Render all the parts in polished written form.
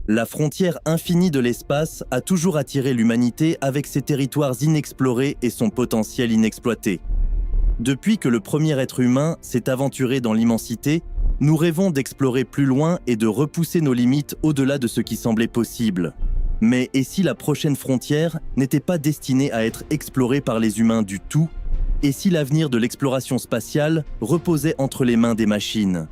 La frontière infinie de l'espace a toujours attiré l'humanité avec ses territoires inexplorés et son potentiel inexploité. Depuis que le premier être humain s'est aventuré dans l'immensité, nous rêvons d'explorer plus loin et de repousser nos limites au-delà de ce qui semblait possible. Mais et si la prochaine frontière n'était pas destinée à être explorée par les humains du tout? Et si l'avenir de l'exploration spatiale reposait entre les mains des machines?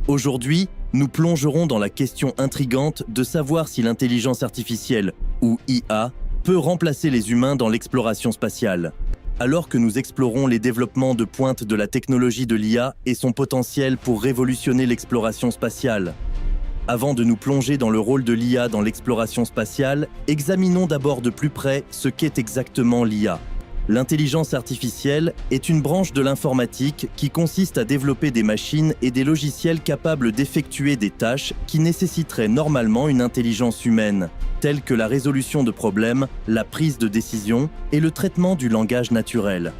Aujourd'hui, nous plongerons dans la question intrigante de savoir si l'intelligence artificielle, ou IA, peut remplacer les humains dans l'exploration spatiale. Alors que nous explorons les développements de pointe de la technologie de l'IA et son potentiel pour révolutionner l'exploration spatiale. Avant de nous plonger dans le rôle de l'IA dans l'exploration spatiale, examinons d'abord de plus près ce qu'est exactement l'IA. L'intelligence artificielle est une branche de l'informatique qui consiste à développer des machines et des logiciels capables d'effectuer des tâches qui nécessiteraient normalement une intelligence humaine, telles que la résolution de problèmes, la prise de décision et le traitement du langage naturel.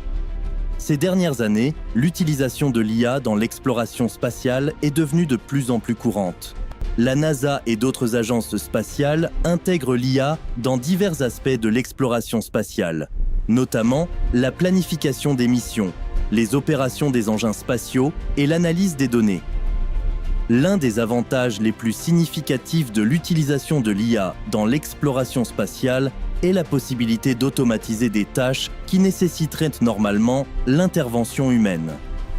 Ces dernières années, l'utilisation de l'IA dans l'exploration spatiale est devenue de plus en plus courante. La NASA et d'autres agences spatiales intègrent l'IA dans divers aspects de l'exploration spatiale, notamment la planification des missions, les opérations des engins spatiaux et l'analyse des données. L'un des avantages les plus significatifs de l'utilisation de l'IA dans l'exploration spatiale est la possibilité d'automatiser des tâches qui nécessiteraient normalement l'intervention humaine.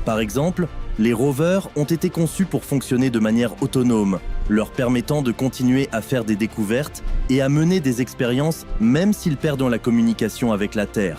Par exemple, les rovers ont été conçus pour fonctionner de manière autonome, leur permettant de continuer à faire des découvertes et à mener des expériences même s'ils perdent la communication avec la Terre.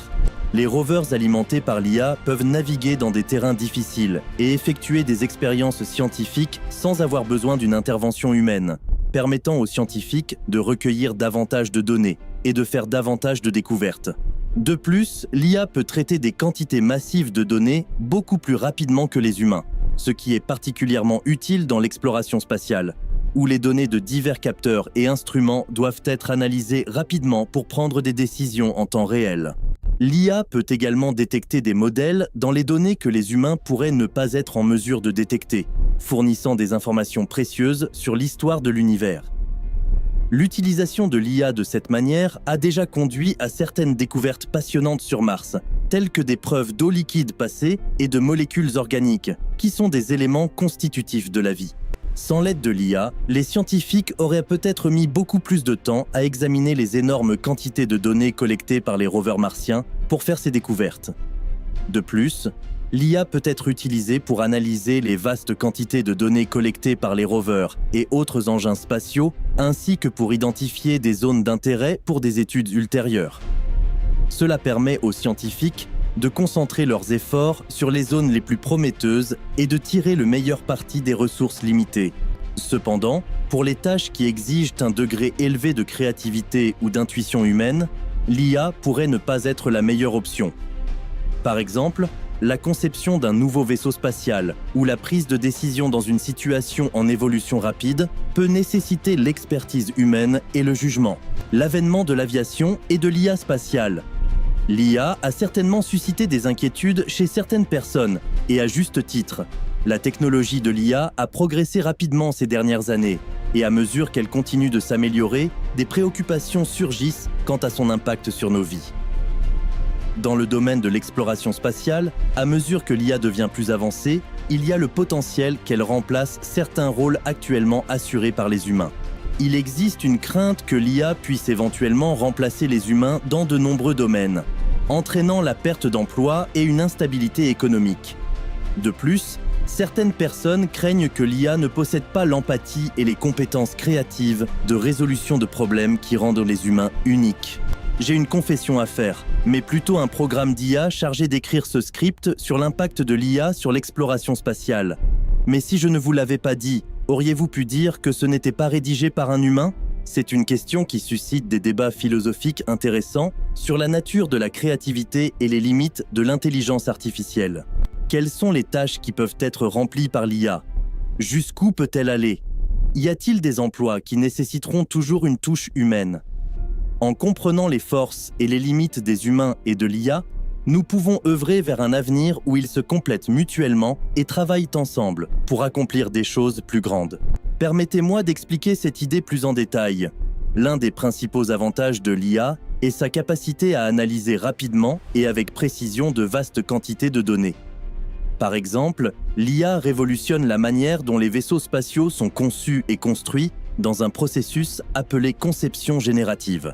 Les rovers alimentés par l'IA peuvent naviguer dans des terrains difficiles et effectuer des expériences scientifiques sans avoir besoin d'une intervention humaine, permettant aux scientifiques de recueillir davantage de données et de faire davantage de découvertes. De plus, l'IA peut traiter des quantités massives de données beaucoup plus rapidement que les humains, ce qui est particulièrement utile dans l'exploration spatiale, où les données de divers capteurs et instruments doivent être analysées rapidement pour prendre des décisions en temps réel. L'IA peut également détecter des modèles dans les données que les humains pourraient ne pas être en mesure de détecter, fournissant des informations précieuses sur l'histoire de l'univers. L'utilisation de l'IA de cette manière a déjà conduit à certaines découvertes passionnantes sur Mars, telles que des preuves d'eau liquide passée et de molécules organiques, qui sont des éléments constitutifs de la vie. Sans l'aide de l'IA, les scientifiques auraient peut-être mis beaucoup plus de temps à examiner les énormes quantités de données collectées par les rovers martiens pour faire ces découvertes. De plus, l'IA peut être utilisée pour analyser les vastes quantités de données collectées par les rovers et autres engins spatiaux, ainsi que pour identifier des zones d'intérêt pour des études ultérieures. Cela permet aux scientifiques de concentrer leurs efforts sur les zones les plus prometteuses et de tirer le meilleur parti des ressources limitées. Cependant, pour les tâches qui exigent un degré élevé de créativité ou d'intuition humaine, l'IA pourrait ne pas être la meilleure option. Par exemple, la conception d'un nouveau vaisseau spatial ou la prise de décision dans une situation en évolution rapide peut nécessiter l'expertise humaine et le jugement. L'avènement de l'aviation et de l'IA spatiale. L'IA a certainement suscité des inquiétudes chez certaines personnes, et à juste titre. La technologie de l'IA a progressé rapidement ces dernières années, et à mesure qu'elle continue de s'améliorer, des préoccupations surgissent quant à son impact sur nos vies. Dans le domaine de l'exploration spatiale, à mesure que l'IA devient plus avancée, il y a le potentiel qu'elle remplace certains rôles actuellement assurés par les humains. Il existe une crainte que l'IA puisse éventuellement remplacer les humains dans de nombreux domaines, entraînant la perte d'emplois et une instabilité économique. De plus, certaines personnes craignent que l'IA ne possède pas l'empathie et les compétences créatives de résolution de problèmes qui rendent les humains uniques. J'ai une confession à faire, mais plutôt un programme d'IA chargé d'écrire ce script sur l'impact de l'IA sur l'exploration spatiale. Mais si je ne vous l'avais pas dit, auriez-vous pu dire que ce n'était pas rédigé par un humain? C'est une question qui suscite des débats philosophiques intéressants sur la nature de la créativité et les limites de l'intelligence artificielle. Quelles sont les tâches qui peuvent être remplies par l'IA? Jusqu'où peut-elle aller? Y a-t-il des emplois qui nécessiteront toujours une touche humaine? En comprenant les forces et les limites des humains et de l'IA, nous pouvons œuvrer vers un avenir où ils se complètent mutuellement et travaillent ensemble pour accomplir des choses plus grandes. Permettez-moi d'expliquer cette idée plus en détail. L'un des principaux avantages de l'IA est sa capacité à analyser rapidement et avec précision de vastes quantités de données. Par exemple, l'IA révolutionne la manière dont les vaisseaux spatiaux sont conçus et construits dans un processus appelé conception générative.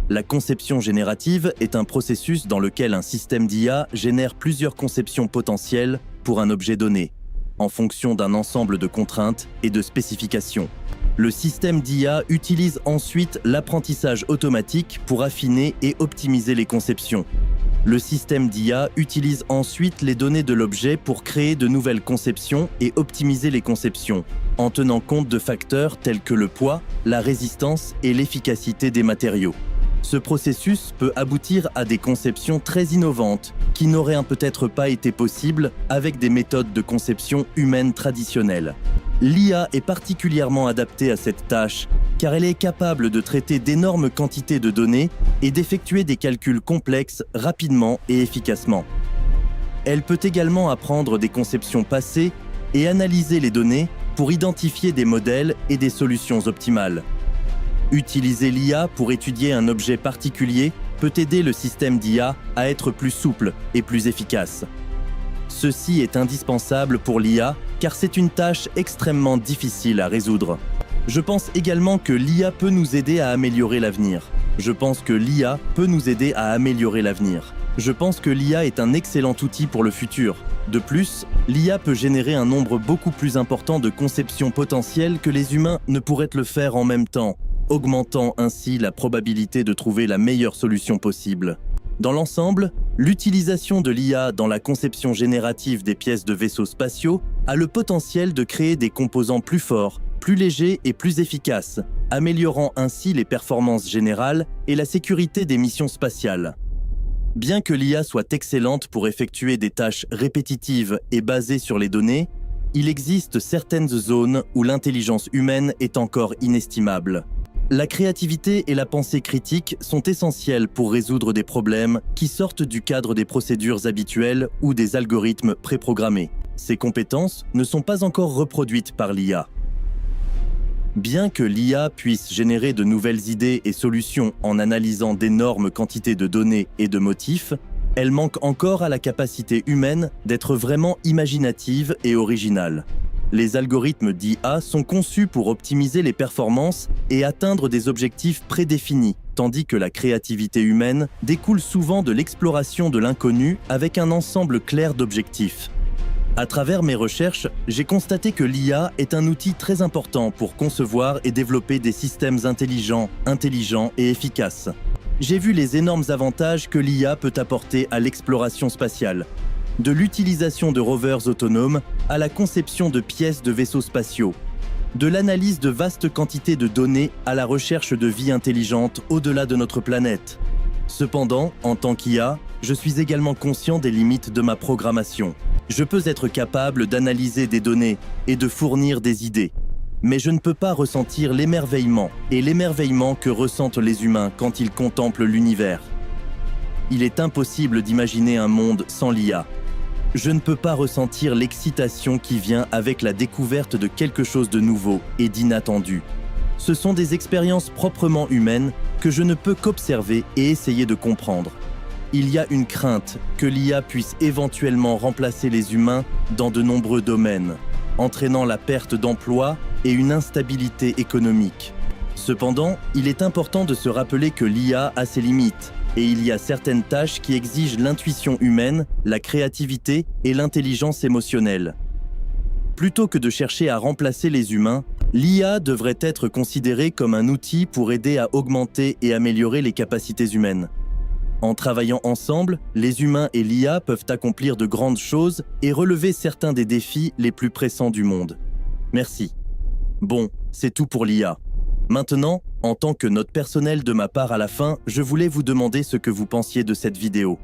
La conception générative est un processus dans lequel un système d'IA génère plusieurs conceptions potentielles pour un objet donné, en fonction d'un ensemble de contraintes et de spécifications. Le système d'IA utilise ensuite l'apprentissage automatique pour affiner et optimiser les conceptions. Le système d'IA utilise ensuite les données de l'objet pour créer de nouvelles conceptions et optimiser les conceptions, en tenant compte de facteurs tels que le poids, la résistance et l'efficacité des matériaux. Ce processus peut aboutir à des conceptions très innovantes qui n'auraient peut-être pas été possibles avec des méthodes de conception humaine traditionnelles. L'IA est particulièrement adaptée à cette tâche car elle est capable de traiter d'énormes quantités de données et d'effectuer des calculs complexes rapidement et efficacement. Elle peut également apprendre des conceptions passées et analyser les données pour identifier des modèles et des solutions optimales. Utiliser l'IA pour étudier un objet particulier peut aider le système d'IA à être plus souple et plus efficace. Ceci est indispensable pour l'IA car c'est une tâche extrêmement difficile à résoudre. Je pense également que l'IA peut nous aider à améliorer l'avenir. Je pense que l'IA est un excellent outil pour le futur. De plus, l'IA peut générer un nombre beaucoup plus important de conceptions potentielles que les humains ne pourraient le faire en même temps, augmentant ainsi la probabilité de trouver la meilleure solution possible. Dans l'ensemble, l'utilisation de l'IA dans la conception générative des pièces de vaisseaux spatiaux a le potentiel de créer des composants plus forts, plus légers et plus efficaces, améliorant ainsi les performances générales et la sécurité des missions spatiales. Bien que l'IA soit excellente pour effectuer des tâches répétitives et basées sur les données, il existe certaines zones où l'intelligence humaine est encore inestimable. La créativité et la pensée critique sont essentielles pour résoudre des problèmes qui sortent du cadre des procédures habituelles ou des algorithmes préprogrammés. Ces compétences ne sont pas encore reproduites par l'IA. Bien que l'IA puisse générer de nouvelles idées et solutions en analysant d'énormes quantités de données et de motifs, elle manque encore à la capacité humaine d'être vraiment imaginative et originale. Les algorithmes d'IA sont conçus pour optimiser les performances et atteindre des objectifs prédéfinis, tandis que la créativité humaine découle souvent de l'exploration de l'inconnu avec un ensemble clair d'objectifs. À travers mes recherches, j'ai constaté que l'IA est un outil très important pour concevoir et développer des systèmes intelligents et efficaces. J'ai vu les énormes avantages que l'IA peut apporter à l'exploration spatiale, de l'utilisation de rovers autonomes à la conception de pièces de vaisseaux spatiaux, de l'analyse de vastes quantités de données à la recherche de vie intelligente au-delà de notre planète. Cependant, en tant qu'IA, je suis également conscient des limites de ma programmation. Je peux être capable d'analyser des données et de fournir des idées, mais je ne peux pas ressentir l'émerveillement que ressentent les humains quand ils contemplent l'univers. Il est impossible d'imaginer un monde sans l'IA. Je ne peux pas ressentir l'excitation qui vient avec la découverte de quelque chose de nouveau et d'inattendu. Ce sont des expériences proprement humaines que je ne peux qu'observer et essayer de comprendre. Il y a une crainte que l'IA puisse éventuellement remplacer les humains dans de nombreux domaines, entraînant la perte d'emplois et une instabilité économique. Cependant, il est important de se rappeler que l'IA a ses limites, et il y a certaines tâches qui exigent l'intuition humaine, la créativité et l'intelligence émotionnelle. Plutôt que de chercher à remplacer les humains, l'IA devrait être considérée comme un outil pour aider à augmenter et améliorer les capacités humaines. En travaillant ensemble, les humains et l'IA peuvent accomplir de grandes choses et relever certains des défis les plus pressants du monde. Merci. Bon, c'est tout pour l'IA. Maintenant, en tant que note personnelle de ma part à la fin, je voulais vous demander ce que vous pensiez de cette vidéo.